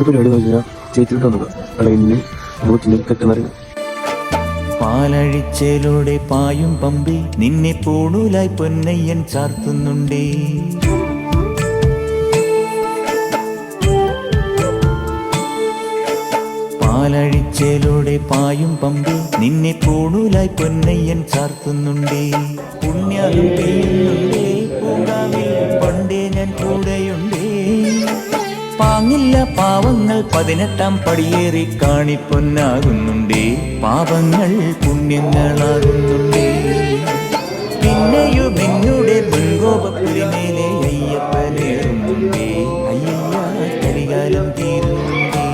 പരിപാടി നോക്കിയാൽ ചേച്ചിട്ട് വന്നത് അടയിലും നോച്ചിലും കെട്ടുന്നറിയും. പാലഴിച്ചേലോടെ പായും പമ്പി നിന്നെ പൂണൂലായി പൊന്നയ്യൻ ചാർത്തുന്നുണ്ടേ. പാലഴിച്ചേലോടെ പായും പമ്പി നിന്നെ പൂണൂലായി പൊന്നയ്യൻ ചാർത്തുന്നുണ്ടേ. പുണ്യാലും പെയ്യുന്നുണ്ടേ പൂങ്കാവിൽ പണ്ടേ ഞാൻ കൂടെയുണ്ടേ. പാങ്ങില്ല പാവങ്ങൾ 18-ാം പടിയേറി കാണിപ്പൊന്നാകുന്നുണ്ടേ. പാപങ്ങൾ പുണ്യങ്ങളാകുന്നുണ്ടേ. പിന്നെയും നിന്നുടെ മുൻകോപപ്പുലിമേലെ അയ്യപ്പനേറുന്നുണ്ടേ. അയ്യയ്യ കരികാലം തീരുന്നുണ്ടേ.